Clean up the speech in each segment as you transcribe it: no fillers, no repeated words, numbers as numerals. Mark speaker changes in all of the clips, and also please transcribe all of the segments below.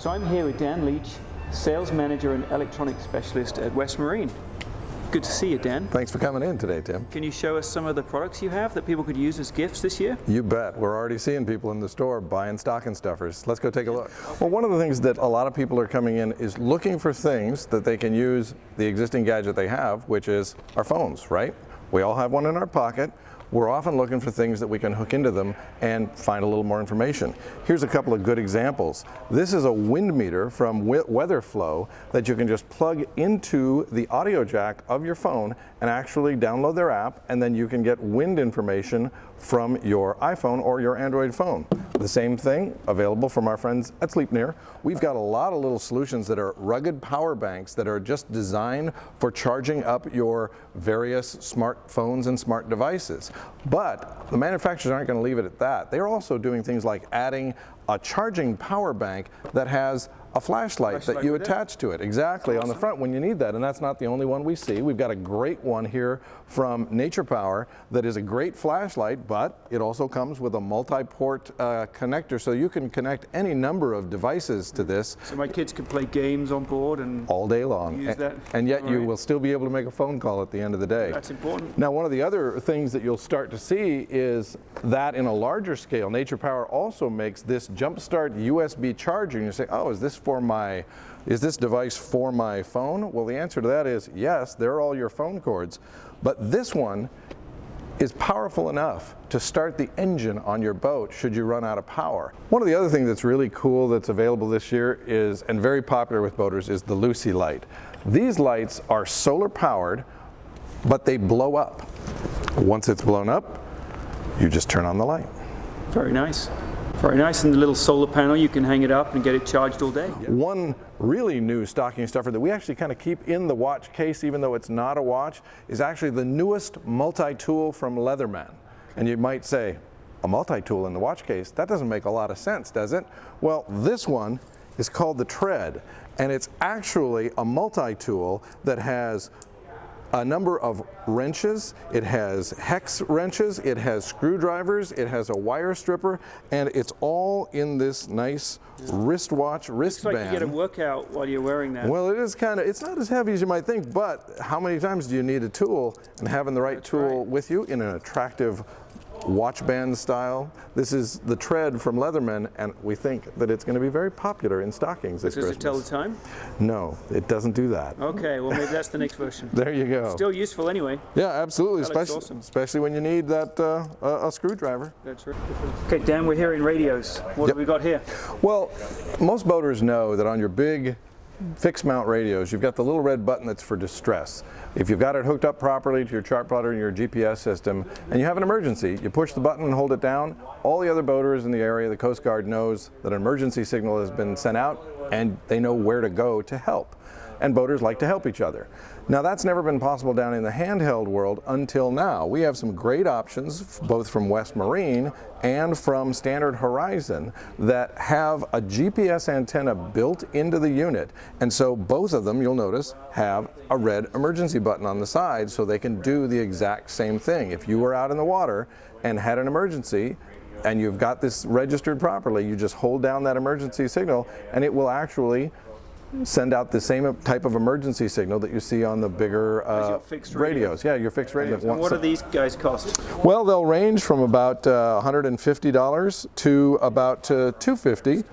Speaker 1: So I'm here with Dan Leach, Sales Manager and Electronics Specialist at West Marine. Good to see you, Dan.
Speaker 2: Thanks for coming in today, Tim.
Speaker 1: Can you show us some of the products you have that people could use as gifts this year?
Speaker 2: You bet. We're already seeing people in the store buying stocking stuffers. Let's go take a look. Well, one of the things that a lot of people are coming in is looking for things that they can use the existing gadget they have, which is our phones, right? We all have one in our pocket. We're often looking for things that we can hook into them and find a little more information. Here's a couple of good examples. This is a wind meter from make-Weatherflow that you can just plug into the audio jack of your phone and actually download their app, and then you can get wind information from your iPhone or your Android phone. The same thing available from our friends at Sleepnear. We've got a lot of little solutions that are rugged power banks that are just designed for charging up your various smartphones and smart devices. But the manufacturers aren't going to leave it at that. They're also doing things like adding a charging power bank that has a flashlight that you attach to it. Exactly, on the front when you need that. And that's not the only one we see. We've got a great one here from Nature Power that is a great flashlight, but it also comes with a multi-port connector, so you can connect any number of devices to this.
Speaker 1: So my kids can play games on board and
Speaker 2: all day long.
Speaker 1: Use that.
Speaker 2: And yet you will still be able to make a phone call at the end of the day.
Speaker 1: That's important.
Speaker 2: Now, one of the other things that you'll start to see is that in a larger scale, Nature Power also makes this Jumpstart USB charging. You say, oh, is this device for my phone? Well, the answer to that is yes, they're all your phone cords. But this one is powerful enough to start the engine on your boat should you run out of power. One of the other things that's really cool that's available this year is, and very popular with boaters, is the Lucy light. These lights are solar powered, but they blow up. Once it's blown up, you just turn on the light.
Speaker 1: Very nice. Very nice, and the little solar panel, you can hang it up and get it charged all day.
Speaker 2: One really new stocking stuffer that we actually kind of keep in the watch case, even though it's not a watch, is actually the newest multi-tool from Leatherman. And you might say, a multi-tool in the watch case? That doesn't make a lot of sense, does it? Well, this one is called the Tread, and it's actually a multi-tool that has a number of wrenches. It has hex wrenches, it has screwdrivers, it has a wire stripper, and it's all in this nice wristband.
Speaker 1: Looks like you get a workout while you're wearing that.
Speaker 2: Well, it's not as heavy as you might think, but how many times do you need a tool? And having the right tool with you in an attractive watch band style. This is the Tread from Leatherman, and we think that it's going to be very popular in stockings this Christmas.
Speaker 1: Does it tell the time?
Speaker 2: No, it doesn't do that.
Speaker 1: Okay, well maybe that's the next version.
Speaker 2: There you go.
Speaker 1: Still useful anyway.
Speaker 2: Yeah, absolutely,
Speaker 1: Awesome.
Speaker 2: especially when you need that a screwdriver.
Speaker 1: That's right. Okay, Dan, we're here in radios. What have we got here?
Speaker 2: Well, most boaters know that on your big fixed mount radios, you've got the little red button that's for distress. If you've got it hooked up properly to your chart plotter and your GPS system, and you have an emergency, you push the button and hold it down, all the other boaters in the area, the Coast Guard knows that an emergency signal has been sent out, and they know where to go to help. And boaters like to help each other. Now, that's never been possible down in the handheld world until now. We have some great options, both from West Marine and from Standard Horizon, that have a GPS antenna built into the unit. And so both of them, you'll notice, have a red emergency button on the side, so they can do the exact same thing. If you were out in the water and had an emergency, and you've got this registered properly, you just hold down that emergency signal, and it will actually send out the same type of emergency signal that you see on the bigger radios. Yeah, your fixed radios.
Speaker 1: And what do these guys cost?
Speaker 2: Well, they'll range from about $150 to about $250.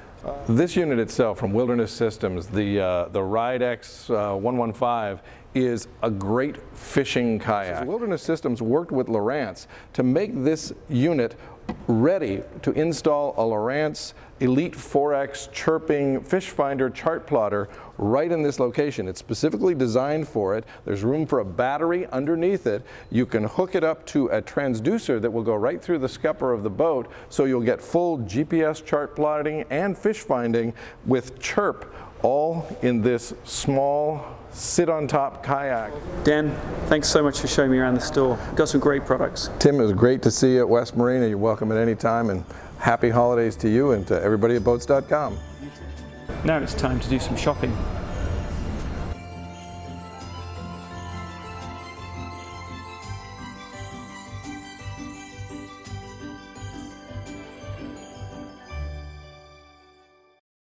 Speaker 2: This unit itself from Wilderness Systems, the Ridex 115, is a great fishing kayak. Wilderness Systems worked with Lowrance to make this unit ready to install a Lowrance Elite 4X chirping fish finder chart plotter right in this location. It's specifically designed for it. There's room for a battery underneath it. You can hook it up to a transducer that will go right through the scupper of the boat, so you'll get full GPS chart plotting and fish finding with chirp, all in this small sit-on-top kayak.
Speaker 1: Dan, thanks so much for showing me around the store. Got some great products.
Speaker 2: Tim, it was great to see you at West Marine, and you're welcome at any time, and happy holidays to you and to everybody at boats.com.
Speaker 1: Now it's time to do some shopping.